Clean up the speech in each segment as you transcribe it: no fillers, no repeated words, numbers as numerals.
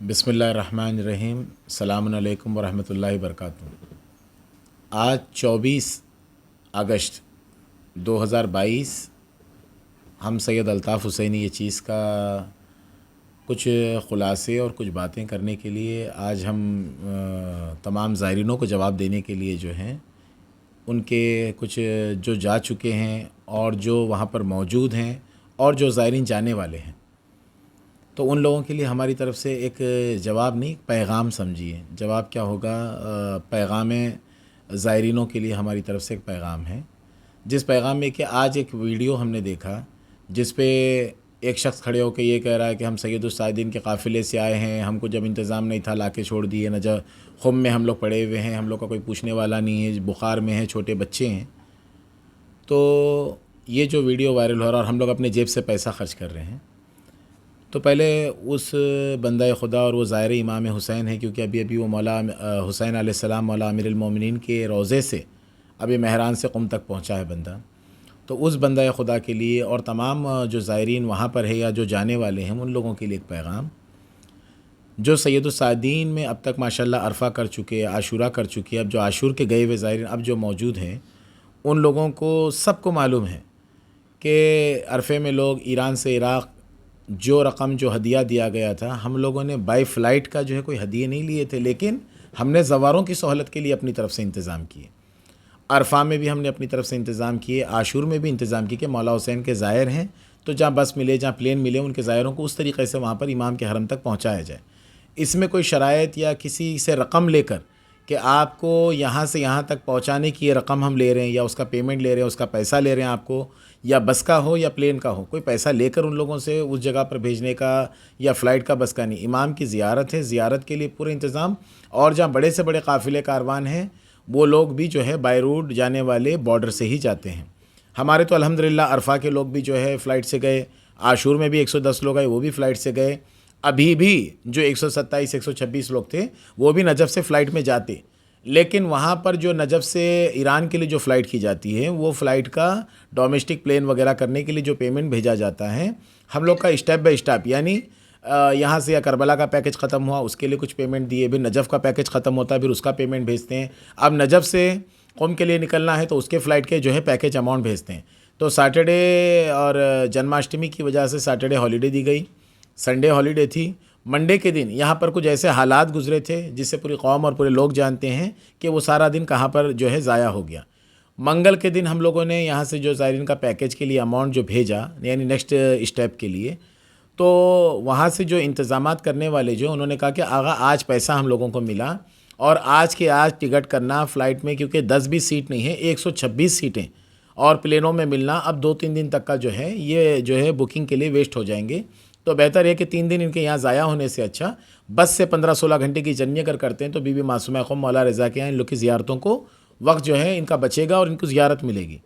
बिस्मिल्लाहिर्रहमानिर्रहीम। अस्सलामु अलैकुम वरहमतुल्लाहि वबरकातुहू। आज 24 अगस्त 2022 हम सैयद अल्ताफ़ हुसैनी ये चीज़ का कुछ ख़ुलासे और कुछ बातें करने के लिए आज हम तमाम ज़ायरीनों को जवाब देने के लिए जो हैं उनके कुछ जो जा चुके हैं और जो वहाँ पर मौजूद हैं और जो ज़ायरीन जाने वाले हैं, तो उन लोगों के लिए हमारी तरफ से एक जवाब नहीं, पैगाम समझिए। जवाब क्या होगा, पैगाम ज़ायरीनों के लिए हमारी तरफ से एक पैगाम है। जिस पैगाम में कि आज एक वीडियो हमने देखा जिस पे एक शख्स खड़े होकर ये कह रहा है कि हम सैयदुस साइदीन के काफ़िले से आए हैं, हमको जब इंतज़ाम नहीं था लाके छोड़ दिए, न जब खुम में हम लोग पड़े हुए हैं, हम लोग का कोई पूछने वाला नहीं है, बुखार में है, छोटे बच्चे हैं। तो ये जो वीडियो वायरल हो रहा है और हम लोग अपने जेब से पैसा खर्च कर रहे हैं, तो पहले उस बंदा खुदा और वो ज़ाहिर इमाम हुसैन है, क्योंकि अभी अभी वो मौला हुसैन अलैहिस्सलाम मौला अमीरुल मोमिनीन के रोज़े से अभी मेहरान से क़ुम तक पहुंचा है बंदा। तो उस बंदा खुदा के लिए और तमाम जो ज़ायरीन वहाँ पर है या जो जाने वाले हैं उन लोगों के लिए एक पैगाम, जो सैयदुस सादीन में अब तक माशाल्लाह अरफ़ा कर चुके, आशूरा कर चुके, अब जो आशूर के गए हुए ज़ायरीन अब जो मौजूद हैं उन लोगों को सबको मालूम है कि अरफ़े में लोग ईरान से इराक़ जो रकम जो हदिया दिया गया था, हम लोगों ने बाई फ़्लाइट का जो है कोई हदिये नहीं लिए थे, लेकिन हमने ज़वारों की सहूलत के लिए अपनी तरफ से इंतज़ाम किए। अरफा में भी हमने अपनी तरफ से इंतज़ाम किए, आशूर में भी इंतज़ाम किए कि मौला हुसैन के ज़ायर हैं, तो जहाँ बस मिले, जहाँ प्लेन मिले, उनके ज़ायरों को उस तरीक़े से वहाँ पर इमाम के हरम तक पहुँचाया जाए। इसमें कोई शराइत या किसी से रकम लेकर कि आपको यहाँ से यहाँ तक पहुँचाने की ये रकम हम ले रहे हैं या उसका पेमेंट ले रहे हैं, उसका पैसा ले रहे हैं आपको, या बस का हो या प्लेन का हो, कोई पैसा लेकर उन लोगों से उस जगह पर भेजने का या फ़्लाइट का बस का नहीं। इमाम की ज़ियारत है, ज़ियारत के लिए पूरे इंतज़ाम, और जहाँ बड़े से बड़े काफ़िले कारवान हैं वो लोग भी जो है बाय रोड जाने वाले बॉर्डर से ही जाते हैं। हमारे तो अल्हम्दुलिल्लाह अरफा के लोग भी जो है फ़्लाइट से गए, आशूर में भी 110 लोग आए, वो भी फ़्लाइट से गए। अभी भी जो 127 126 लोग थे वो भी नजफ़ से फ़्लाइट में जाते, लेकिन वहाँ पर जो नजफ़ से ईरान के लिए जो फ़्लाइट की जाती है वो फ़्लाइट का डोमेस्टिक प्लेन वगैरह करने के लिए जो पेमेंट भेजा जाता है, हम लोग का स्टेप बाय स्टेप, यानी यहाँ से या करबला का पैकेज ख़त्म हुआ उसके लिए कुछ पेमेंट दिए, फिर नजफ़ का पैकेज ख़त्म होता है फिर उसका पेमेंट भेजते हैं। अब नजफ़ से क़ौम के लिए निकलना है तो उसके फ़्लाइट के जो है पैकेज अमाउंट भेजते हैं। तो सैटरडे और जन्माष्टमी की वजह से सैटरडे हॉलीडे दी गई, संडे हॉलीडे थी। मंडे के दिन यहाँ पर कुछ ऐसे हालात गुजरे थे जिससे पूरी कौम और पूरे लोग जानते हैं कि वो सारा दिन कहाँ पर जो है ज़ाया हो गया। मंगल के दिन हम लोगों ने यहाँ से जो ज़ायरीन का पैकेज के लिए अमाउंट जो भेजा, यानी नेक्स्ट स्टेप के लिए, तो वहाँ से जो इंतज़ामात करने वाले जो उन्होंने कहा कि आगा आज पैसा हम लोगों को मिला और आज के आज टिकट करना फ़्लाइट में, क्योंकि 10-20 सीट नहीं है, 126 सीटें, और प्लेनों में मिलना अब 2-3 दिन तक का जो है ये जो है बुकिंग के लिए वेस्ट हो जाएंगे। तो बेहतर है कि 3 दिन इनके यहाँ ज़ाया होने से अच्छा बस से 15-16 घंटे की जर्नी अगर करते हैं तो बीबी मासूमा ख़ुम मौला रज़ा के यहाँ इन लोग की ज़ियारतों को वक्त जो है इनका बचेगा और इनको ज़ियारत मिलेगी।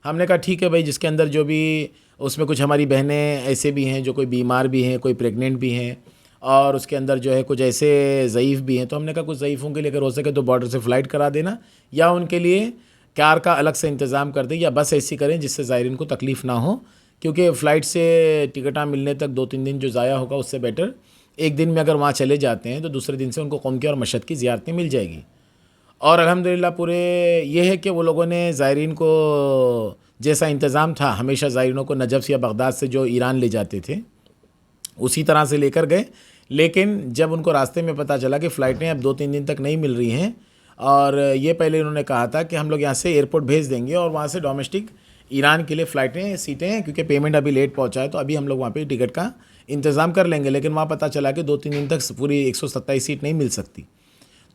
हमने कहा ठीक है भाई, जिसके अंदर जो भी, उसमें कुछ हमारी बहनें ऐसे भी हैं जो कोई बीमार भी हैं, कोई प्रेग्नेंट भी हैं, और उसके अंदर जो है कुछ ऐसे ज़ईफ़ भी हैं, तो हमने कहा कुछ ज़ईफ़ों के लिए अगर हो सके तो बॉर्डर से फ़्लाइट करा देना, या उनके लिए कार का अलग से इंतज़ाम कर दें, या बस ऐसी करें जिससे ज़ायरीन को तकलीफ़ ना हो, क्योंकि फ़्लाइट से टिकटा मिलने तक 2-3 दिन जो ज़ाया होगा उससे बेटर एक दिन में अगर वहाँ चले जाते हैं तो दूसरे दिन से उनको क़ौम की और मशहद की ज़ियारतें मिल जाएगी। और अल्हम्दुलिल्लाह पूरे ये है कि वो लोगों ने ज़ायरीन को जैसा इंतज़ाम था, हमेशा ज़ायरीनों को नजफ़ या बगदाद से जो ईरान ले जाते थे उसी तरह से लेकर गए, लेकिन जब उनको रास्ते में पता चला कि फ़्लाइटें अब 2-3 दिन तक नहीं मिल रही हैं, और ये पहले उन्होंने कहा था कि हम लोग यहाँ से एयरपोर्ट भेज देंगे और वहाँ से डोमेस्टिक ईरान के लिए फ़्लाइटें, सीटें हैं, क्योंकि पेमेंट अभी लेट पहुँचा है तो अभी हम लोग वहाँ पे टिकट का इंतज़ाम कर लेंगे, लेकिन वहाँ पता चला कि 2-3 दिन तक पूरी 127 सीट नहीं मिल सकती।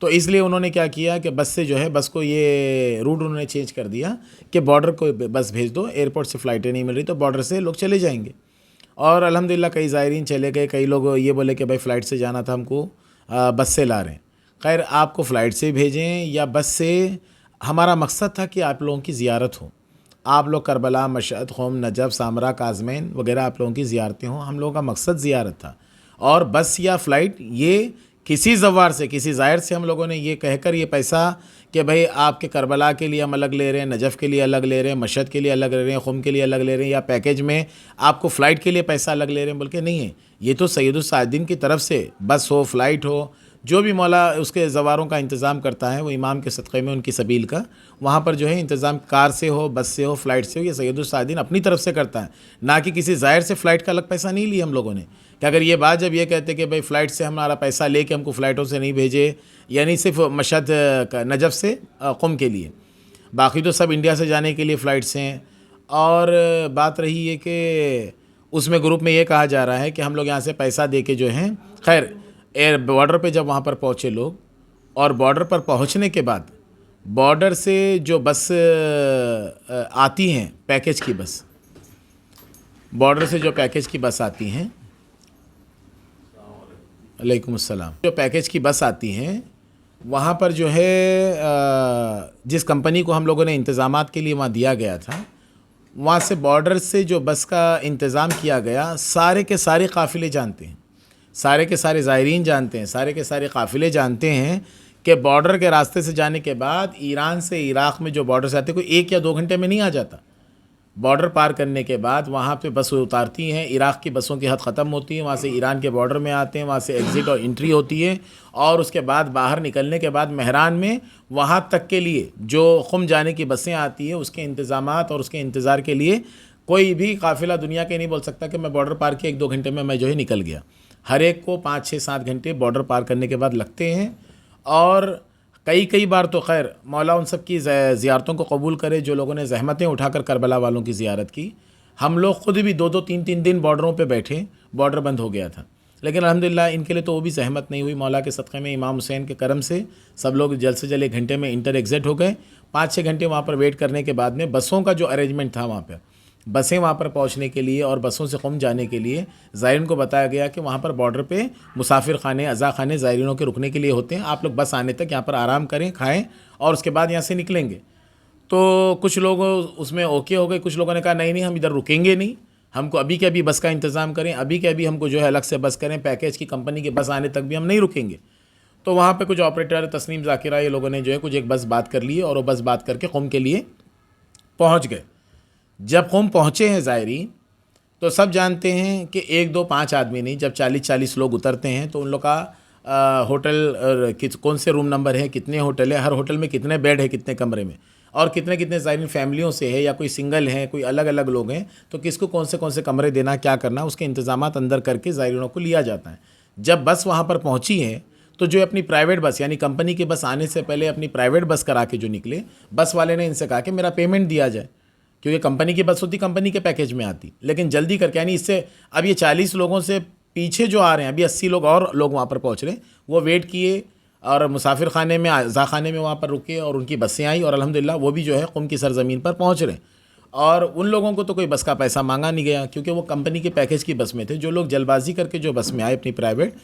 तो इसलिए उन्होंने क्या किया कि बस से जो है, बस को ये रूट उन्होंने चेंज कर दिया कि बॉर्डर को बस भेज दो, एयरपोर्ट से फ़्लाइटें नहीं मिल रही तो बॉर्डर से लोग चले जाएंगे। और अल्हम्दुलिल्लाह कई ज़ायरीन चले गए, कई लोग ये बोले कि भाई फ़्लाइट से जाना था हमको, बस से ला रहे हैं। खैर, आपको फ़्लाइट से भेजें या बस से, हमारा मकसद था कि आप लोगों की ज़ियारत हो, आप लोग Karbala, Mashhad, ख़ुम, Najaf, Samra, Kazmain वगैरह आप लोगों की ज़ियारतें हों, हम लोगों का मकसद ज़ियारत था। और बस या फ़्लाइट ये किसी ज़वार से, किसी ज़ाहिर से हम लोगों ने ये कहकर ये पैसा कि भाई आपके करबला के लिए हम अलग ले रहे हैं, नजफ़ के लिए अलग ले रहे हैं, मशहद के लिए अलग ले रहे हैं, खुम के लिए अलग ले रहे हैं, या पैकेज में आपको फ़्लाइट के लिए पैसा अलग ले रहे हैं, बोल के नहीं है। ये तो सैयदुस्सादीन की तरफ से बस हो, फ़्लाइट हो, जो भी मौला उसके ज़वारों का इंतज़ाम करता है, वो इमाम के सदक़े में उनकी सबील का वहाँ पर जो है इंतज़ाम कार से हो, बस से हो, फ़्लाइट से हो, ये सैयदुस्सादीन अपनी तरफ से करता है, ना कि किसी ज़ाहिर से फ़्लाइट का अलग पैसा नहीं लिया हम लोगों ने। कि अगर ये बात जब ये कहते कि भाई फ़्लाइट से हमारा पैसा लेके हमको फ़्लाइटों से नहीं भेजे, यानी सिर्फ मशहद नजफ़ से क़ुम के लिए, बाकी तो सब इंडिया से जाने के लिए फ़्लाइट्स हैं। और बात रही है कि उसमें ग्रुप में ये कहा जा रहा है कि हम लोग यहाँ से पैसा दे के जो हैं, खैर एयर बॉर्डर पे जब वहाँ पर पहुँचे लोग, और बॉर्डर पर पहुँचने के बाद बॉर्डर से जो बस आती हैं, पैकेज की बस, बॉर्डर से जो पैकेज की बस आती हैं, अलैकुम अस्सलाम, जो पैकेज की बस आती हैं, वहाँ पर जो है जिस कंपनी को हम लोगों ने इंतज़ामात के लिए वहाँ दिया गया था, वहाँ से बॉर्डर से जो बस का इंतज़ाम किया गया, सारे के सारे काफ़िले जानते हैं, सारे के सारे ज़ायरीन जानते हैं, सारे के सारे काफ़िले जानते हैं कि बॉर्डर के रास्ते से जाने के बाद ईरान से इराक़ में जो बॉर्डर से आते, कोई 1 या 2 घंटे में नहीं आ जाता। बॉर्डर पार करने के बाद वहाँ पे बस उतारती हैं, इराक़ की बसों की हद ख़त्म होती है, वहाँ से ईरान के बॉर्डर में आते हैं, वहाँ से एग्ज़िट और एंट्री होती है, और उसके बाद बाहर निकलने के बाद महरान में वहाँ तक के लिए जो ख़ुम जाने की बसें आती है, उसके इंतज़ामात और उसके इंतज़ार के लिए कोई भी काफ़िला दुनिया के नहीं बोल सकता कि मैं बॉर्डर पार के 1-2 घंटे में मैं जो है निकल गया। हर एक को 5-6-7 घंटे बॉर्डर पार करने के बाद लगते हैं। और कई बार तो खैर मौला उन सब की ज़ियारतों को कबूल करे जो लोगों ने ज़हमतें उठाकर करबला वालों की ज़ियारत की। हम लोग ख़ुद भी 2-2 3-3 दिन बॉर्डरों पे बैठे, बॉर्डर बंद हो गया था, लेकिन अल्हम्दुलिल्लाह इनके लिए तो वो भी ज़हमत नहीं हुई। मौला के सदक़े में, इमाम हुसैन के करम से सब लोग जल्द से जल्द 1 घंटे में इंटर एग्ज़िट हो गए। 5-6 घंटे वहाँ पर वेट करने के बाद में बसों का जो अरेंजमेंट था, वहाँ पर बसें वहाँ पर पहुँचने के लिए और बसों से क़ुम जाने के लिए ज़ायरीन को बताया गया कि वहाँ पर बॉर्डर पे मुसाफिर खाने, अज़ा खाने ज़ायरीनों के रुकने के लिए होते हैं, आप लोग बस आने तक यहाँ पर आराम करें, खाएं और उसके बाद यहाँ से निकलेंगे। तो कुछ लोग उसमें ओके हो गए, कुछ लोगों ने कहा नहीं हम इधर रुकेंगे नहीं, हमको अभी के अभी बस का इंतज़ाम करें, अभी के अभी हमको जो है अलग से बस करें, पैकेज की कंपनी की बस आने तक भी हम नहीं रुकेंगे। तो वहाँ पर कुछ ऑपरेटर, तस्नीम ज़ाकिरा, ये लोगों ने जो है कुछ एक बस बात कर ली और वो बस बात करके क़ुम के लिए पहुँच गए। जब क़ुम पहुँचे हैं ज़ायरीन, तो सब जानते हैं कि 1, 2, 5 आदमी नहीं, जब 40-40 लोग उतरते हैं तो उन लोग का होटल कौन से रूम नंबर है, कितने होटल है, हर होटल में कितने बेड है, कितने कमरे में, और कितने कितने ज़ायरीन फैमिलियों से है या कोई सिंगल है, कोई अलग अलग लोग हैं, तो किसको कौन से कमरे देना, क्या करना, उसके इंतज़ामात अंदर करके ज़ायरीनों को लिया जाता है। जब बस वहाँ पर पहुँची है तो जो अपनी प्राइवेट बस, यानी कंपनी की बस आने से पहले अपनी प्राइवेट बस करा के जो निकले, बस वाले ने इनसे कहा कि मेरा पेमेंट दिया जाए, क्योंकि कंपनी की बस होती, कंपनी के पैकेज में आती, लेकिन जल्दी करके, यानी इससे अब ये 40 लोगों से पीछे जो आ रहे हैं, अभी 80 लोग और लोग वहाँ पर पहुँच रहे हैं, वो वेट किए और मुसाफिर खाने में, अज़ा खाने में वहाँ पर रुके और उनकी बसें आई और अल्हम्दुलिल्लाह वो भी जो है क़ुम की सरज़मीन पर पहुँच रहे हैं। और उन लोगों को तो कोई बस का पैसा मांगा नहीं गया, क्योंकि वो कंपनी के पैकेज की बस में थे। जो लोग जल्दबाजी करके जो बस में आए अपनी प्राइवेट,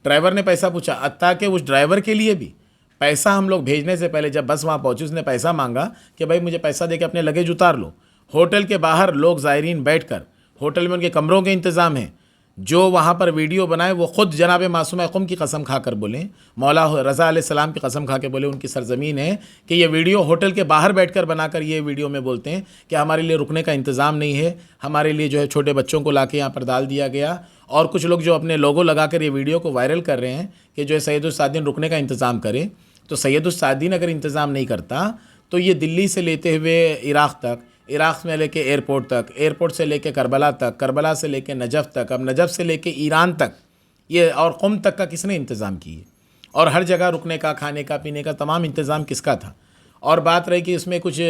ड्राइवर ने पैसा पूछा, अत्ता कि उस ड्राइवर के लिए भी पैसा हम लोग भेजने से पहले जब बस वहाँ पहुँची, उसने पैसा मांगा कि भाई मुझे पैसा दे के अपने लगेज उतार लो। होटल के बाहर लोग ज़ायरीन बैठकर, होटल में उनके कमरों के इंतज़ाम हैं, जो वहाँ पर वीडियो बनाए वो ख़ुद जनाब मासूमा क़ुम की कसम खाकर बोलें, मौला रज़ा अलैहिस्सलाम की कसम खा के बोले, उनकी सरज़मीन है कि ये वीडियो होटल के बाहर बैठकर बनाकर ये वीडियो में बोलते हैं कि हमारे लिए रुकने का इंतज़ाम नहीं है, हमारे लिए जो है छोटे बच्चों को लाके यहाँ पर डाल दिया गया। और कुछ लोग जो अपने लोगो लगाकर ये वीडियो को वायरल कर रहे हैं कि जो है सैयदुस्सादीन रुकने का इंतज़ाम करें। तो सैयदुस्सादीन अगर इंतज़ाम नहीं करता तो ये दिल्ली से लेते हुए इराक़ तक, इराक़ में लेके एयरपोर्ट तक, एयरपोर्ट से लेके करबला तक, करबला से लेके नजफ़ तक, अब नजफ़ से लेके ईरान तक, ये और क़ुम तक का किसने इंतज़ाम किए, और हर जगह रुकने का, खाने का, पीने का तमाम इंतज़ाम किसका था। और बात रही कि इसमें कुछ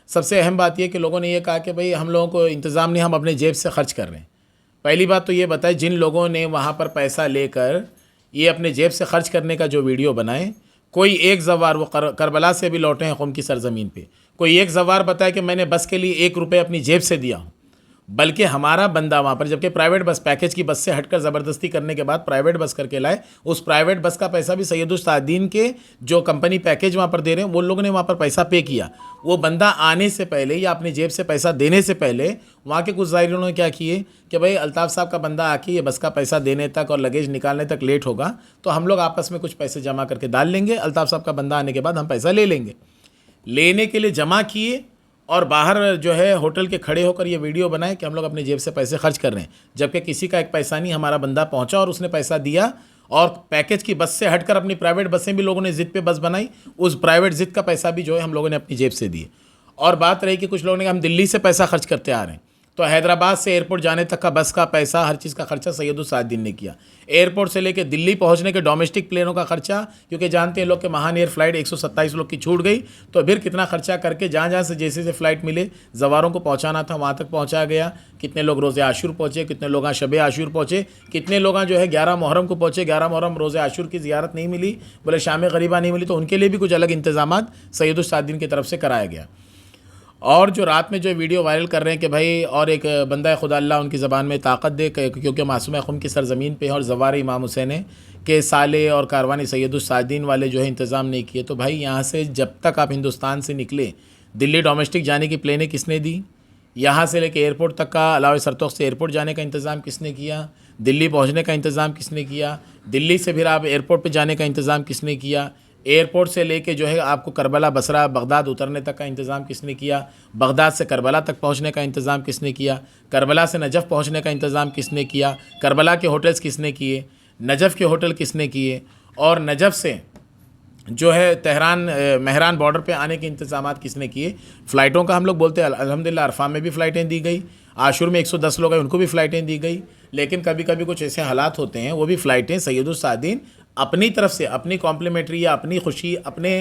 सबसे अहम बात यह कि लोगों ने यह कहा कि भाई हम लोगों को इंतज़ाम नहीं, हम अपने जेब से ख़र्च कर रहे हैं। पहली बात तो ये बताए, जिन लोगों ने वहाँ पर पैसा लेकर ये अपने जेब से ख़र्च करने का जो वीडियो बनाए, कोई एक ज़वार, वो करबला से भी लौटे हैं क़ुम की सरज़मीन पे, कोई एक ज़वार बताए कि मैंने बस के लिए 1 रुपये अपनी जेब से दिया हूँ। बल्कि हमारा बंदा वहाँ पर, जबकि प्राइवेट बस पैकेज की बस से हटकर ज़बरदस्ती करने के बाद प्राइवेट बस करके लाए, उस प्राइवेट बस का पैसा भी सैयदुस्सादीन के जो कंपनी पैकेज वहाँ पर दे रहे हैं वो लोगों ने वहाँ पर पैसा पे किया। वो बंदा आने से पहले या अपनी जेब से पैसा देने से पहले वहाँ के कुछ ज़ायरीनों ने क्या किए कि भाई अल्ताफ़ साहब का बंदा आके ये बस का पैसा देने तक और लगेज निकालने तक लेट होगा, तो हम लोग आपस में कुछ पैसे जमा करके डाल लेंगे, अल्ताफ़ साहब का बंदा आने के बाद हम पैसा ले लेंगे। लेने के लिए जमा किए और बाहर जो है होटल के खड़े होकर ये वीडियो बनाए कि हम लोग अपनी जेब से पैसे खर्च कर रहे हैं, जबकि किसी का एक पैसा नहीं, हमारा बंदा पहुंचा और उसने पैसा दिया और पैकेज की बस से हटकर अपनी प्राइवेट बसें भी लोगों ने ज़िद पे बस बनाई, उस प्राइवेट ज़िद का पैसा भी जो है हम लोगों ने अपनी जेब से दिए। और बात रही कि कुछ लोगों ने कहा हम दिल्ली से पैसा खर्च करते आ रहे हैं, तो हैदराबाद से एयरपोर्ट जाने तक का बस का पैसा, हर चीज़ का खर्चा सैयदुस्सादीन ने किया। एयरपोर्ट से लेकर दिल्ली पहुंचने के डोमेस्टिक प्लेनों का खर्चा, क्योंकि जानते हैं लोग कि महान एयर फ्लाइट 127 लोग की छूट गई, तो फिर कितना खर्चा करके जहाँ जहाँ से जैसे फ़्लाइट मिले ज़वारों को पहुँचाना था वहाँ तक पहुँचाया गया। कितने लोग रोज़े आशूर पहुँचे, कितने लोग शब आशूर पहुँचे, कितने लोग जो है 11 मुहर्रम को पहुँचे, 11 मुहर्रम रोज़े आशूर की ज़ियारत नहीं मिली, बोले शाम गरीबा नहीं मिली, तो उनके लिए भी कुछ अलग इंतजाम सैयदुस्सादीन की तरफ से कराया गया। और जो रात में जो वीडियो वायरल कर रहे हैं कि भाई और एक बंदा खुदा अल्लाह उनकी ज़बान में ताकत दे, क्योंकि मासूम ख़ुम की सरज़मीन पे और ज़वार इमाम हुसैन के साले और कारवानी सैयदुस्सादीन वाले जो है इंतज़ाम नहीं किए, तो भाई यहाँ से जब तक आप हिंदुस्तान से निकले, दिल्ली डोमेस्टिक जाने की प्लेनें किसने दी, यहाँ से लेकर एयरपोर्ट तक का, अलावे सरतोख से एयरपोर्ट जाने का इंतज़ाम किसने किया, दिल्ली पहुँचने का इंतज़ाम किसने किया, दिल्ली से फिर आप एयरपोर्ट पर जाने का इंतज़ाम किसने किया, एयरपोर्ट से लेके जो है आपको करबला, बसरा, बगदाद उतरने तक का इंतज़ाम किसने किया, बगदाद से करबला तक पहुंचने का इंतज़ाम किसने किया, करबला से नजफ़ पहुंचने का इंतज़ाम किसने किया, करबला के होटल्स किसने किए, नजफ़ के होटल किसने किए, और नजफ़ से जो है तेहरान मेहरान बॉर्डर पे आने के इंतज़ाम किसने किए। फ़्लाइटों का हम लोग बोलते हैं अल्हम्दुलिल्लाह, अरफा में भी फ़्लाइटें दी गई, आशूर में 110 लोग हैं उनको भी फ़्लाइटें दी गई, लेकिन कभी कभी कुछ ऐसे हालात होते हैं वो भी फ़्लाइटें सैयदुस्सादीन अपनी तरफ से, अपनी कॉम्प्लीमेंट्री या अपनी खुशी अपने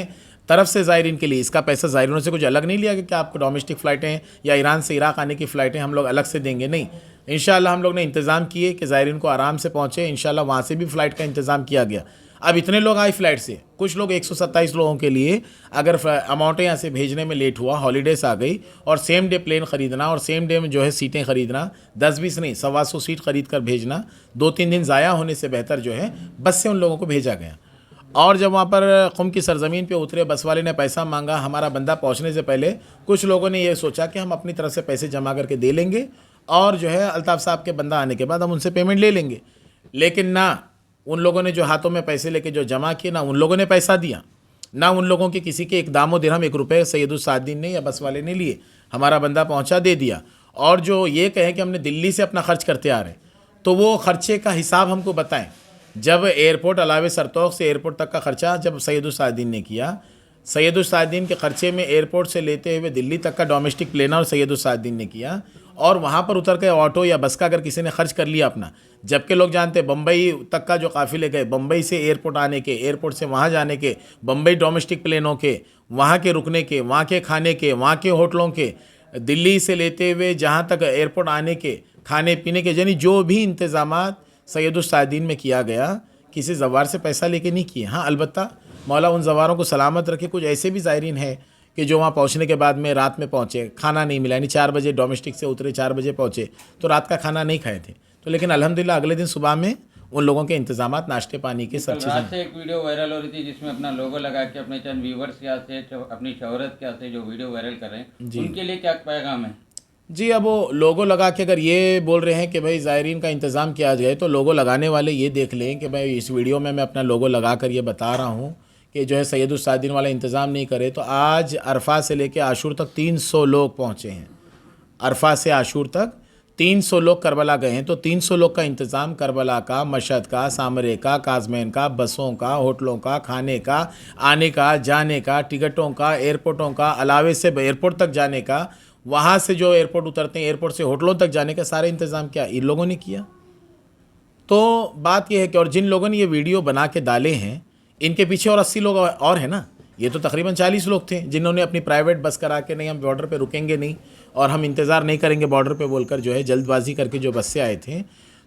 तरफ से ज़ायरीन के लिए, इसका पैसा ज़ायरीनों से कुछ अलग नहीं लिया कि क्या आपको डोमेस्टिक फ़्लाइटें या ईरान से इराक़ आने की फ़्लाइटें हम लोग अलग से देंगे, नहीं। इंशाअल्लाह हम लोग ने इंतज़ाम किए कि ज़ायरीन को आराम से पहुँचे, इंशाअल्लाह वहाँ से भी फ़्लाइट का इंतज़ाम किया गया। अब इतने लोग आए फ़्लाइट से, कुछ लोग 127 लोगों के लिए अगर अमाउंटें यहाँ से भेजने में लेट हुआ, हॉलीडेज़ आ गई और सेम डे प्लेन ख़रीदना और सेम डे में जो है सीटें ख़रीदना, 10-20 नहीं 125 सीट ख़रीद कर भेजना, 2-3 दिन ज़ाया होने से बेहतर जो है बस से उन लोगों को भेजा गया। और जब वहाँ पर क़ुम की सरज़मीन पे उतरे, बस वाले ने पैसा मांगा, हमारा बंदा पहुँचने से पहले कुछ लोगों ने ये सोचा कि हम अपनी तरफ से पैसे जमा करके दे लेंगे और जो है अल्ताफ़ साहब के बंदा आने के बाद हम उनसे पेमेंट ले लेंगे, लेकिन ना उन लोगों ने जो हाथों में पैसे लेके जो जमा किए, ना उन लोगों ने पैसा दिया, ना उन लोगों के किसी के एक दामो दिरहम 1 रुपये सैयदुस्सादीन ने या बस वाले ने लिए, हमारा बंदा पहुंचा दे दिया। और जो ये कहें कि हमने दिल्ली से अपना खर्च करते आ रहे, तो वो ख़र्चे का हिसाब हमको बताएं। जब एयरपोर्ट अलावे सरतोख से एयरपोर्ट तक का ख़र्चा जब सैयदुस्सादीन ने किया, सैयदुस्सादीन के ख़र्चे में एयरपोर्ट से लेते हुए दिल्ली तक का डोमेस्टिक प्लेन और सैयदुस्सादीन ने किया, और वहाँ पर उतर के ऑटो या बस का अगर किसी ने खर्च कर लिया अपना, जबकि लोग जानते हैं बम्बई तक का जो काफ़िले गए, बम्बई से एयरपोर्ट आने के, एयरपोर्ट से वहाँ जाने के, बम्बई डोमेस्टिक प्लेनों के, वहाँ के रुकने के, वहाँ के खाने के, वहाँ के होटलों के, दिल्ली से लेते हुए जहाँ तक एयरपोर्ट आने के, खाने पीने के, यानी जो भी इंतज़ामात सैयदुस्सादीन में किया गया, किसी ज़वार से पैसा लेके नहीं किए। हाँ, अलबत्ता मौला उन ज़वारों को सलामत रखे। कुछ ऐसे भी ज़ायरीन है कि जो वहाँ पहुँचने के बाद में रात में पहुँचे, खाना नहीं मिला, यानी 4 बजे डोमेस्टिक से उतरे, 4 बजे पहुँचे तो रात का खाना नहीं खाए थे, तो लेकिन अल्हम्दुलिल्लाह अगले दिन सुबह में उन लोगों के इंतजामात, नाश्ते पानी के सब चीज़ें। रात से एक वीडियो वायरल हो रही थी जिसमें अपना लोगो लगा के अपने चंद व्यूवर्स के से, अपनी शोहरत के से जो वीडियो वायरल कर रहे हैं, उनके लिए क्या पैगाम है? जी, अब वो लोगो लगा के अगर ये बोल रहे हैं कि भाई ज़ायरीन का इंतज़ाम किया जाए, तो लोगो लगाने वाले ये देख लें कि भाई इस वीडियो में मैं अपना लोगो लगा कर ये बता रहा हूँ कि जो है सैयदुस्सादीन वाला इंतज़ाम नहीं करे। तो आज अरफा से लेकर आशूर तक 300 लोग पहुँचे हैं, अरफा से आशूर तक 300 लोग करबला गए हैं। तो 300 लोग का इंतज़ाम करबला का, मशहद का, सामरे का, काज़मैन का, बसों का, होटलों का, खाने का, आने का, जाने का, टिकटों का, एयरपोर्टों का, अलावे से एयरपोर्ट तक जाने का, वहाँ से जो एयरपोर्ट उतरते हैं एयरपोर्ट से होटलों तक जाने का सारे इंतज़ाम क्या इन लोगों ने किया। तो बात यह है कि और जिन लोगों ने ये वीडियो बना के डाले हैं, इनके पीछे और 80 लोग और हैं ना। ये तो तकरीबन 40 लोग थे जिन्होंने अपनी प्राइवेट बस करा के, नहीं हम बॉर्डर पे रुकेंगे नहीं और हम इंतज़ार नहीं करेंगे बॉर्डर पे बोलकर जो है जल्दबाजी करके जो बस से आए थे।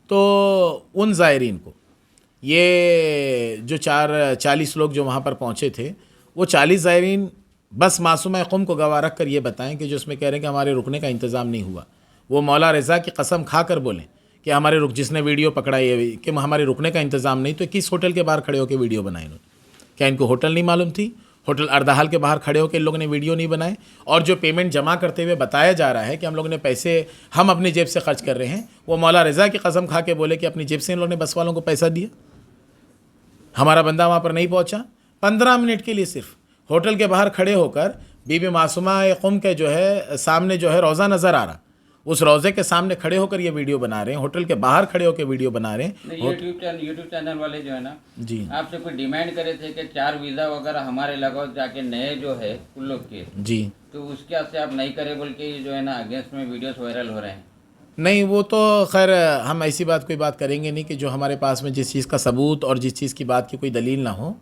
तो उन ज़ायरीन को ये जो 40 लोग जो वहाँ पर पहुँचे थे, वो 40 ज़ायरीन बस मासूम क़ुम को गवाह रख कर ये बताएं कि जो उसमें कह रहे हैं कि हमारे रुकने का इंतज़ाम नहीं हुआ, वो मौला रज़ा की कसम खा कर बोलें कि हमारे जिसने वीडियो पकड़ा ये कि हमारे रुकने का इंतज़ाम नहीं, तो किस होटल के बाहर खड़े होकर वीडियो बनाए इन्होंने? क्या इनको होटल नहीं मालूम थी? होटल अर्दाहाल के बाहर खड़े होकर इन लोगों ने वीडियो नहीं बनाए? और जो पेमेंट जमा करते हुए बताया जा रहा है कि हम लोगों ने पैसे हम अपनी जेब से खर्च कर रहे हैं, वो मौला रज़ा की कसम खा के बोले कि अपनी जेब से इन लोगों ने बस वालों को पैसा दिया। हमारा बंदा वहाँ पर नहीं पहुँचा। 15 मिनट के लिए सिर्फ होटल के बाहर खड़े होकर बीबी मासूमा क़ुम के जो है सामने जो है रोज़ा नज़र आ रहा, उस रोज़े के सामने खड़े होकर ये वीडियो बना रहे हैं, होटल के बाहर खड़े होकर वीडियो बना रहे हैं। यूट्यूब चैनल वाले जो है ना जी, आपसे कोई डिमांड करे थे कि 4 वीज़ा वगैरह हमारे लगाओ जाके नए जो है उन लोग के, जी, तो उसके से आप नहीं करे बोल के जो है ना अगेंस्ट में वीडियोस वायरल हो रहे हैं। नहीं वो तो खैर हम ऐसी बात कोई बात करेंगे नहीं कि जो हमारे पास में जिस चीज़ का सबूत और जिस चीज़ की बात की कोई दलील ना हो।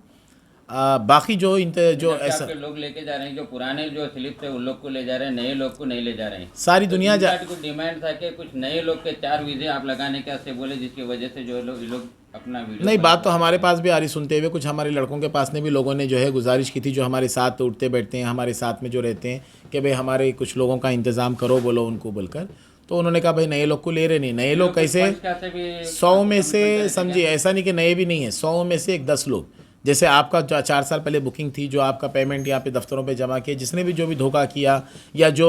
बाकी जो जो ऐसा लोग लेके जा रहे हैं, जो पुराने जो स्लिप थे उन लोग को ले जा रहे हैं, नए लोग को नहीं ले जा रहे हैं। सारी दुनिया कुछ डिमांड था कि कुछ नए लोग के 4 वीज़े आप लगाने के से बोले, जिसकी वजह से जो लोग अपना वीडियो नहीं, बात तो हमारे पास भी आ रही सुनते हुए, कुछ हमारे लड़कों के पास ने भी लोगों ने जो है गुजारिश की थी, जो हमारे साथ उठते बैठते हैं, हमारे साथ में जो रहते हैं, कि भाई हमारे कुछ लोगों का इंतज़ाम करो, बोलो उनको बोलकर। तो उन्होंने कहा भाई नए लोग को ले रहे नहीं, नए लोग कैसे 100 में से समझिए, ऐसा नहीं कि नए भी नहीं है, 100 में से 10 लोग, जैसे आपका 4 साल पहले बुकिंग थी, जो आपका पेमेंट यहाँ पे दफ्तरों पे जमा किया, जिसने भी जो भी धोखा किया या जो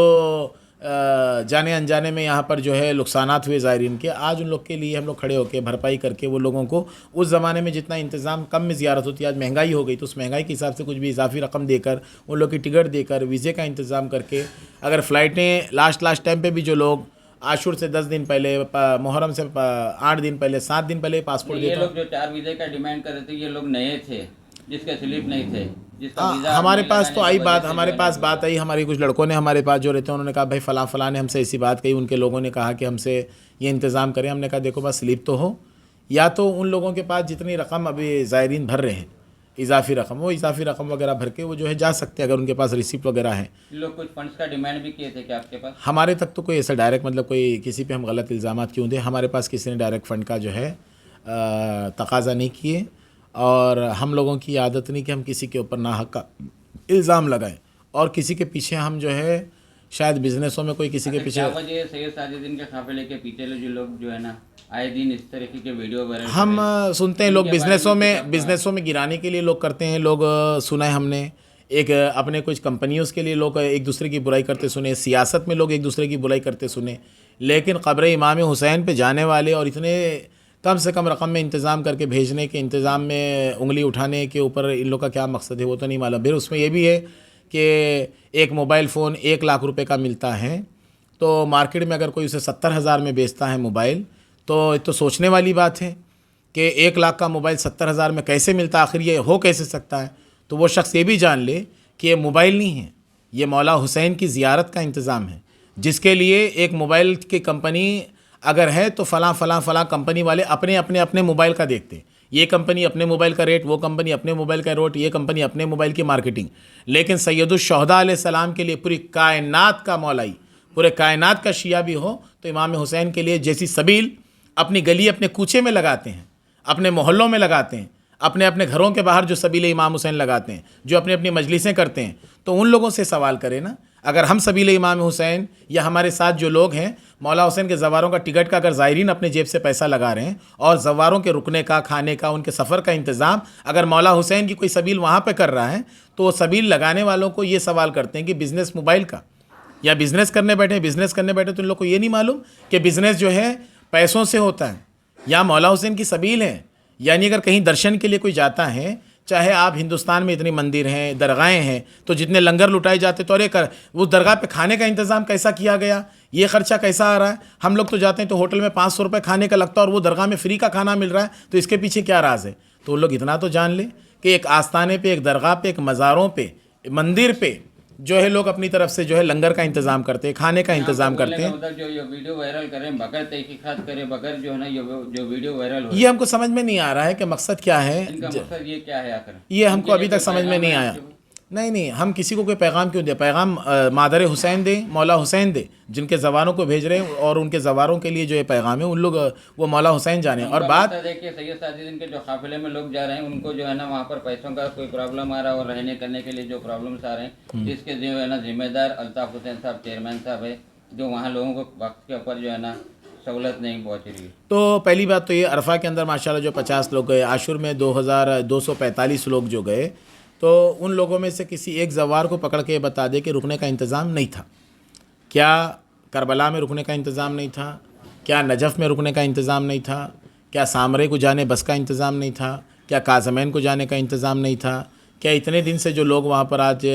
जाने अनजाने में यहाँ पर जो है नुकसानात हुए ज़ायरीन के, आज उन लोग के लिए हम लोग खड़े होकर भरपाई करके वो लोगों को, उस ज़माने में जितना इंतज़ाम कम में ज़ियारत होती, आज महंगाई हो गई, तो उस महंगाई के हिसाब से कुछ भी इजाफी रकम देकर, उन लोग की टिकट देकर, वीज़े का इंतज़ाम करके, अगर फ़्लाइटें लास्ट टाइम पर भी जो लोग आशुर से 10 दिन पहले, मुहर्रम से 8 दिन पहले, 7 दिन पहले पासपोर्ट ये लोग जो 4 वीज़े का डिमांड कर रहे थे, ये लोग नए थे जिसके स्लिप नहीं थे, जिसका वीज़ा हमारे पास तो आई बात, हमारे पास बात आई, हमारी कुछ लड़कों ने हमारे पास जो रहते हैं उन्होंने कहा भाई फ़लाँ ने हमसे ऐसी बात कही, उनके लोगों ने कहा कि हमसे ये इंतज़ाम करें। हमने कहा देखो बस स्लिप तो हो, या तो उन लोगों के पास जितनी रकम अभी ज़ायरीन भर रहे हैं इजाफी रकम, वो इजाफी रकम वगैरह भर के वो जो है जा सकते हैं, अगर उनके पास रिसिप्ट वगैरह है। लोग कुछ फंड्स का डिमांड भी किए थे क्या आपके पास? हमारे तक तो कोई ऐसा डायरेक्ट मतलब कोई किसी पे हम गलत इल्ज़ामात क्यों दें, हमारे पास किसी ने डायरेक्ट फ़ंड का जो है तकाज़ा नहीं किए, और हम लोगों की आदत नहीं कि हम किसी के ऊपर नाहक का इल्ज़ाम लगाएं, और किसी के पीछे हम जो है शायद बिज़नेसों में कोई किसी के पीछे वजह सैयद साजिदीन के काफिले के पीछे जो लोग जो है ना आए दिन इस तरीके के वीडियो वायरल हम सुनते हैं, लोग बिज़नेसों में गिराने के लिए लोग करते हैं। लोग सुना है हमने एक अपने कुछ कंपनियों के लिए लोग एक दूसरे की बुराई करते सुने, सियासत में लोग एक दूसरे की बुराई करते सुने, लेकिन क़ब्र इमाम हुसैन पे जाने वाले और इतने कम से कम रकम में इंतज़ाम करके भेजने के इंतज़ाम में उंगली उठाने के ऊपर इन लोग का क्या मकसद है वो तो नहीं मालूम। फिर उसमें ये भी है कि एक मोबाइल फ़ोन 1 लाख रुपए का मिलता है, तो मार्केट में अगर कोई उसे 70,000 में बेचता है मोबाइल, तो सोचने वाली बात है कि 1 लाख का मोबाइल 70,000 में कैसे मिलता, आखिर ये हो कैसे सकता है। तो वो शख्स ये भी जान ले कि ये मोबाइल नहीं है, ये मौला हुसैन की ज़ियारत का इंतज़ाम है, जिसके लिए एक मोबाइल की कंपनी अगर है तो फ़लाँ कंपनी वाले अपने मोबाइल का देखते हैं, ये कंपनी अपने मोबाइल का रेट, वो कंपनी अपने मोबाइल का रेट, ये कंपनी अपने मोबाइल की मार्केटिंग। लेकिन सैयदुश्शुहदा अलैहिस्सलाम के लिए पूरी कायनात का मौलाई, पूरे कायनात का शिया भी हो, तो इमाम हुसैन के लिए जैसी सबील अपनी गली अपने कूचे में लगाते हैं, अपने मोहल्लों में लगाते हैं, अपने अपने घरों के बाहर जो सबील इमाम हुसैन लगाते हैं, जो अपनी अपनी मजलिसें करते हैं, तो उन लोगों से सवाल करें ना। अगर हम सबील इमाम हुसैन या हमारे साथ जो लोग हैं मौला हुसैन के ज़वारों का टिकट का अगर ज़ायरीन अपने जेब से पैसा लगा रहे हैं, और ज़वारों के रुकने का, खाने का, उनके सफ़र का इंतज़ाम अगर मौला हुसैन की कोई सबील वहाँ पर कर रहा है, तो वो सबील लगाने वालों को ये सवाल करते हैं कि बिज़नेस मोबाइल का, या बिज़नेस करने बैठे तो उन लोग को ये नहीं मालूम कि बिज़नेस जो है पैसों से होता है या मौला हुसैन की सबील है। यानी अगर कहीं दर्शन के लिए कोई जाता है, चाहे आप हिंदुस्तान में इतनी मंदिर हैं, दरगाहें हैं, तो जितने लंगर लुटाए जाते तो अरे कर उस दरगाह पे खाने का इंतज़ाम कैसा किया गया, ये खर्चा कैसा आ रहा है। हम लोग तो जाते हैं तो होटल में 500 रुपये खाने का लगता है, और वो दरगाह में फ्री का खाना मिल रहा है, तो इसके पीछे क्या राज है। तो लोग इतना तो जान ले कि एक आस्थाने पे, एक दरगाह पे, एक मज़ारों पे, मंदिर पे जो है लोग अपनी तरफ से जो है लंगर का इंतज़ाम करते हैं, खाने का इंतज़ाम करते हैं। जो ये वीडियो वायरल करें बगैर तहकीकात करें, बगैर जो है ना ये जो वीडियो वायरल हो, ये हमको समझ में नहीं आ रहा है कि मकसद क्या है, इनका मकसद ये क्या है आखिर, ये हमको अभी तक समझ में नहीं आया। नहीं, हम किसी को कोई पैगाम क्यों दें, पैगाम मादर हुसैन दें, मौला हुसैन दें, जिनके ज़वारों को भेज रहे हैं, और उनके ज़वारों के लिए जो ये पैगाम है उन लोग वो मौला हुसैन जाने। और बात देखिए सैयद साजिदीन के जो काफिले में लोग जा रहे हैं, उनको जो है ना वहाँ पर पैसों का कोई प्रॉब्लम आ रहा है, और रहने करने के लिए जो प्रॉब्लम्स आ रहे हैं, जिसके जो है ना जिम्मेदार अल्ताफ़ हुसैन साहब चेयरमैन साहब है, जो वहाँ लोगों को वक्त के ऊपर जो है ना सहूलत नहीं पहुँच रही है। तो पहली बात तो ये अरफा के अंदर माशाल्लाह जो 50 लोग गए, आशुर में 2245 लोग जो गए, तो उन लोगों में से किसी एक जवार को पकड़ के ये बता दे कि रुकने का इंतज़ाम नहीं था। क्या करबला में रुकने का इंतज़ाम नहीं था? क्या नजफ़ में रुकने का इंतज़ाम नहीं था? क्या सामरे को जाने बस का इंतज़ाम नहीं था? क्या काज़मैन को जाने का इंतज़ाम नहीं था? क्या इतने दिन से जो लोग वहाँ पर आज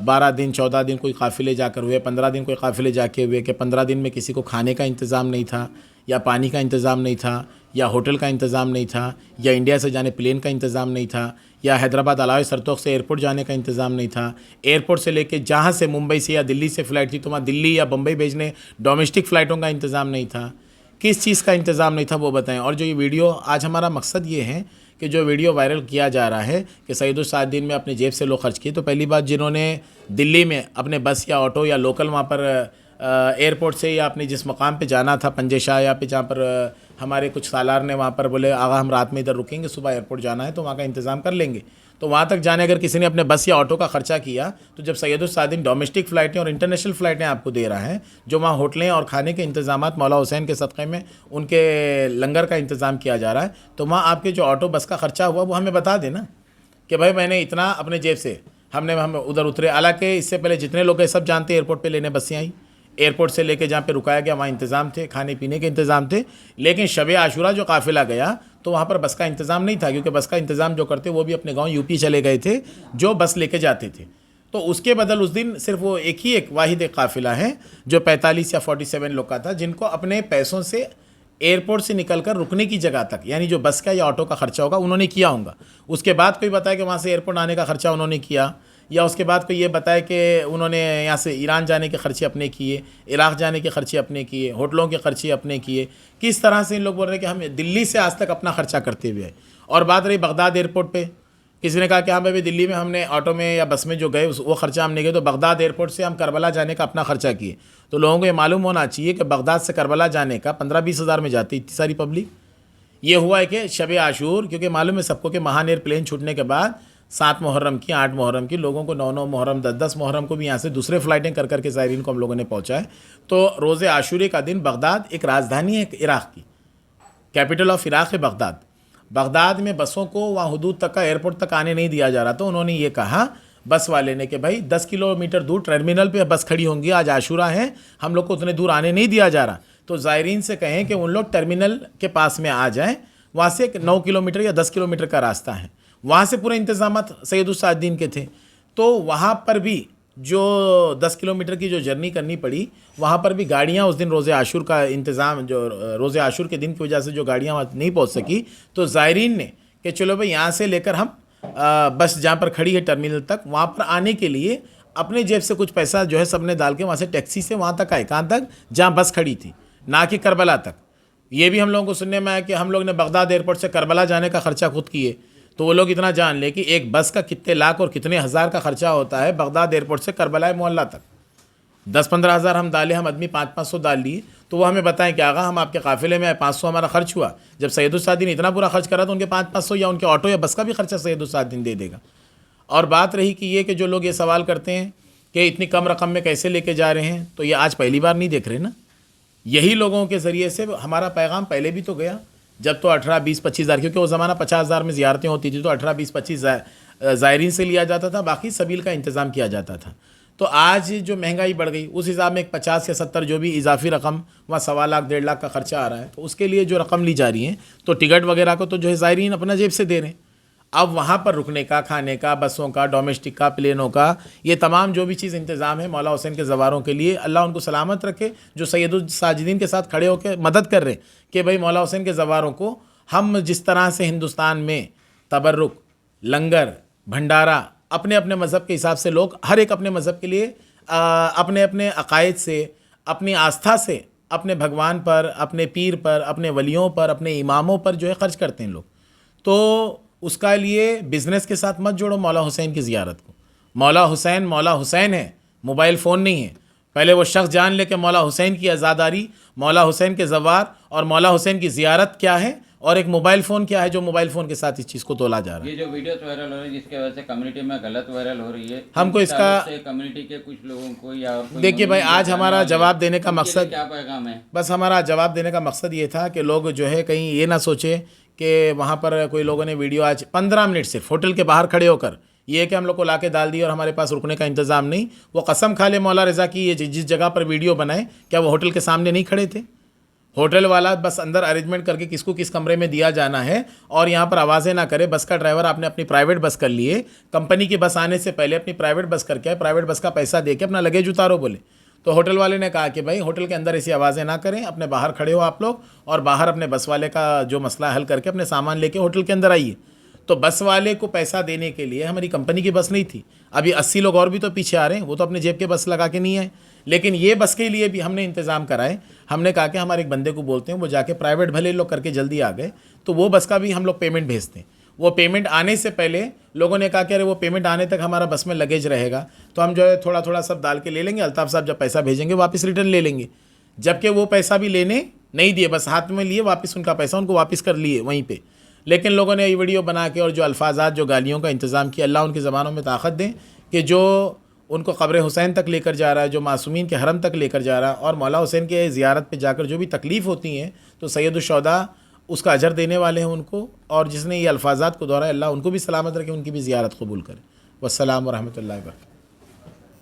12 दिन 14 दिन कोई काफ़िले जाकर हुए, 15 दिन कोई काफ़िले जाके हुए, कि 15 दिन में किसी को खाने का इंतज़ाम नहीं था, या पानी का इंतज़ाम नहीं था, या होटल का इंतज़ाम नहीं था, या इंडिया से जाने प्लेन का इंतज़ाम नहीं था, या हैदराबाद अलावे सरतोख से एयरपोर्ट जाने का इंतज़ाम नहीं था। एयरपोर्ट से लेके जहाँ से मुंबई से या दिल्ली से फ़्लाइट थी तो वहाँ दिल्ली या बम्बई भेजने डोमेस्टिक फ़्लाइटों का इंतज़ाम नहीं था। किस चीज़ का इंतज़ाम नहीं था वो बताएं। और जो ये वीडियो आज हमारा मकसद ये है कि जो वीडियो वायरल किया जा रहा है कि सईदुल सादिन में अपने जेब से लोग खर्च किए, तो पहली बात जिन्होंने दिल्ली में अपने बस या ऑटो या लोकल वहाँ पर एयरपोर्ट से या अपने जिस मकाम पे जाना था पंजे शाह या पे जहाँ पर हमारे कुछ सालार ने वहाँ पर बोले आगा हम रात में इधर रुकेंगे, सुबह एयरपोर्ट जाना है तो वहाँ का इंतज़ाम कर लेंगे, तो वहाँ तक जाने अगर किसी ने अपने बस या ऑटो का खर्चा किया, तो जब सैयदुल सादिन डोमेस्टिक फ़्लाइटें और इंटरनेशनल फ़्लाइटें आपको दे रहा है, जो वहाँ होटलें और खाने के इंतज़ामात मौला हुसैन के सदक़े में उनके लंगर का इंतज़ाम किया जा रहा है, तो वहाँ आपके जो ऑटो बस का खर्चा हुआ वो हमें बता देना कि भाई मैंने इतना अपने जेब से हम उधर उतरे। हालांकि इससे पहले जितने लोग सब जानते एयरपोर्ट पे लेने बसें आई, एयरपोर्ट से लेके जहाँ पे रुकाया गया वहाँ इंतज़ाम थे, खाने पीने के इंतज़ाम थे, लेकिन शब आशूरा जो काफ़िला गया तो वहाँ पर बस का इंतज़ाम नहीं था, क्योंकि बस का इंतज़ाम जो करते वो भी अपने गांव यूपी चले गए थे जो बस लेके जाते थे। तो उसके बदल उस दिन सिर्फ वो एक वाहिद एक काफ़िला है जो 45 या 47 लोग का था, जिनको अपने पैसों से एयरपोर्ट से निकलकर रुकने की जगह तक, यानी जो बस का या ऑटो का खर्चा होगा उन्होंने किया होगा। उसके बाद कोई बताया कि वहाँ से एयरपोर्ट आने का खर्चा उन्होंने किया, या उसके बाद कोई ये बताए कि उन्होंने यहाँ से ईरान जाने के खर्चे अपने किए, इराक़ जाने के खर्चे अपने किए, होटलों के खर्चे अपने किए। किस तरह से इन लोग बोल रहे हैं कि हम दिल्ली से आज तक अपना खर्चा करते हुए आए। और बात रही बगदाद एयरपोर्ट पे, किसी ने कहा कि हाँ भाई दिल्ली में हमने ऑटो में या बस में जो गए वो खर्चा हमने किया, तो बगदाद एयरपोर्ट से हम करबला जाने का अपना खर्चा किए। तो लोगों को ये मालूम होना चाहिए कि बगदाद से करबला जाने का 15-20 हज़ार में जाती इतनी सारी पब्लिक। ये हुआ है कि शब आशूर, क्योंकि मालूम है सबको कि महान एयरप्लेन छूटने के बाद 7 मुहर्रम की 8 मुहर्रम की लोगों को 9 मुहर्रम 10 मुहर्रम को भी यहाँ से दूसरे फ़्लाइटें कर करके ज़ायरीन को हम लोगों ने पहुँचाए। तो रोज़े आशूरे का दिन बगदाद एक राजधानी है इराक़ की, कैपिटल ऑफ इराक़ है बगदाद। बगदाद में बसों को वहाँ हुदूद तक का एयरपोर्ट तक आने नहीं दिया जा रहा। तो उन्होंने ये कहा बस वाले ने कि भाई 10 किलोमीटर दूर टर्मिनल पे बस खड़ी होंगी, आज आशूरा है, हम लोग को उतने दूर आने नहीं दिया जा रहा। तो ज़ायरीन से कहें कि उन लोग टर्मिनल के पास में आ जाएँ, वहाँ से 9 किलोमीटर या 10 किलोमीटर का रास्ता है, वहाँ से पूरे इंतज़ामात सैयदुल सादिन के थे। तो वहाँ पर भी जो 10 किलोमीटर की जो जर्नी करनी पड़ी, वहाँ पर भी गाड़ियाँ उस दिन रोज़े आशूर का इंतज़ाम, जो रोज़े आशूर के दिन की वजह से जो गाड़ियाँ वहाँ नहीं पहुँच सकी, तो ज़ायरीन ने कि चलो भाई यहाँ से लेकर हम बस जहाँ पर खड़ी है टर्मिनल तक, वहाँ पर आने के लिए अपने जेब से कुछ पैसा जो है सब ने डाल के वहाँ से टैक्सी से वहाँ तक आए। कहाँ तक? जहाँ बस खड़ी थी, ना कि करबला तक। ये भी हम लोगों को सुनने में आया कि हम लोग ने बगदाद एयरपोर्ट से करबला जाने का खर्चा खुद किए। तो वो लोग इतना जान ले कि एक बस का कितने लाख और कितने हज़ार का खर्चा होता है बगदाद एयरपोर्ट से करबला मोहल्ला तक। 10-15 हज़ार हम डाले, हम आदमी 500-500 डाल लिए, तो वो हमें बताएं कि आगा हम आपके काफ़िले में आए, 500 हमारा खर्च हुआ। जब सैयदुल सादिन इतना पूरा खर्च करा तो उनके 500 या उनके ऑटो या बस का भी खर्चा सैयदुल सादिन दे देगा। और बात रही कि ये कि जो लोग ये सवाल करते हैं कि इतनी कम रकम में कैसे लेके जा रहे हैं, तो ये आज पहली बार नहीं देख रहे ना। यही लोगों के ज़रिए से हमारा पैगाम पहले भी तो गया, जब तो 18-20-25 हज़ार, क्योंकि वो ज़माना 50 हज़ार में ज़ियारतें होती थी, तो 18-20-25 ज़ायरीन से लिया जाता था, बाकी सबील का इंतज़ाम किया जाता था। तो आज जो महंगाई बढ़ गई उस हिसाब में एक 50 या 70 जो भी इजाफी रकम, वहाँ 1.25 लाख 1.5 लाख का खर्चा आ रहा है, तो उसके लिए जो रकम ली जा रही है, तो टिकट वगैरह को तो जो है ज़ायरीन अपना जेब से दे रहे हैं। अब वहाँ पर रुकने का, खाने का, बसों का, डोमेस्टिक का, प्लेनों का, ये तमाम जो भी चीज़ इंतज़ाम है मौला हुसैन के ज़वारों के लिए, अल्लाह उनको सलामत रखे, जो सैयदुल साजिदीन के साथ खड़े होकर मदद कर रहे हैं कि भाई मौला हुसैन के ज़वारों को हम जिस तरह से हिंदुस्तान में तबर्रुक, लंगर, भंडारा, अपने अपने मज़हब के हिसाब से लोग हर एक अपने मज़हब के लिए अपने अपने अकायद से, अपनी आस्था से, अपने भगवान पर, अपने पीर पर, अपने वलियों पर, अपने इमामों पर जो है ख़र्च करते हैं लोग। तो उसका लिए बिज़नेस के साथ मत जोड़ो मौला हुसैन की ज़ियारत को। मौला हुसैन है, मोबाइल फ़ोन नहीं है। पहले वो शख्स जान ले कि मौला हुसैन की आज़ादारी, मौला हुसैन के ज़वार और मौला हुसैन की ज़ियारत क्या है, और एक मोबाइल फ़ोन क्या है जो मोबाइल फ़ोन के साथ इस चीज़ को तोला जा रहा है। ये जो वीडियोस वायरल हो रही है जिसकी वजह से कम्युनिटी में गलत वायरल हो रही है, हमको इस इसका ताल्लुक से कम्युनिटी के कुछ लोगों को या और कोई देखिए भाई, आज जानने हमारा वाले, जवाब देने का उनके लिए मकसद, क्या पैगाम है? बस हमारा जवाब देने का मकसद ये था कि लोग जो है कहीं ये ना सोचे कि वहाँ पर कोई लोगों ने वीडियो आज 15 मिनट सिर्फ होटल के बाहर खड़े होकर ये है कि हम लोग को लाके डाल दिया और हमारे पास रुकने का इंतज़ाम नहीं। वो कसम खा ले मौला रज़ा की, ये जिस जगह पर वीडियो बनाए क्या वो होटल के सामने नहीं खड़े थे? होटल वाला बस अंदर अरेंजमेंट करके किसको किस कमरे में दिया जाना है और यहाँ पर आवाज़ें ना करे। बस का ड्राइवर आपने अपनी प्राइवेट बस कर लिए, कंपनी की बस आने से पहले अपनी प्राइवेट बस करके आए, प्राइवेट बस का पैसा दे के अपना लगेज उतारो बोले। तो होटल वाले ने कहा कि भाई होटल के अंदर ऐसी आवाज़ें ना करें, अपने बाहर खड़े हो आप लोग और बाहर अपने बस वाले का जो मसला हल करके अपने सामान लेके होटल के अंदर आइए। तो बस वाले को पैसा देने के लिए हमारी कंपनी की बस नहीं थी। अभी 80 लोग और भी तो पीछे आ रहे हैं, वो तो अपने जेब के बस लगा के नहीं आए। लेकिन ये बस के लिए भी हमने इंतज़ाम कराए। हमने कहा कि हमारे एक बंदे को बोलते हैं, वो जाके प्राइवेट भले लोग करके जल्दी आ गए, तो वो बस का भी हम लोग पेमेंट भेजते हैं। वो पेमेंट आने से पहले लोगों ने कहा कि अरे वो पेमेंट आने तक हमारा बस में लगेज रहेगा, तो हम जो है थोड़ा थोड़ा सब डाल के ले लेंगे, अल्ताफ़ साहब जब पैसा भेजेंगे वापस रिटर्न ले लेंगे। जबकि वो पैसा भी लेने नहीं दिए, बस हाथ में लिए, वापस उनका पैसा उनको वापस कर लिए वहीं पे। लेकिन लोगों ने ये वीडियो बना के और जो अल्फाजात जो गालियों का इंतज़ाम किया, अल्लाह उनकी ज़बानों में ताकत दें कि जो उनको क़ब्र हुसैन तक लेकर जा रहा है, जो मासूमीन के हरम तक लेकर जा रहा है और मौला हुसैन के ज़ियारत पे जाकर जो भी तकलीफ़ होती हैं तो सैयदुश्शुहदा उसका अजर देने वाले हैं उनको। और जिसने ये अल्फाजात को दोहराया, अल्लाह उनको भी सलामत रखे, उनकी भी ज़ियारत कबूल करे। वस्सलाम व रहमतुल्लाहि व बरकातहू।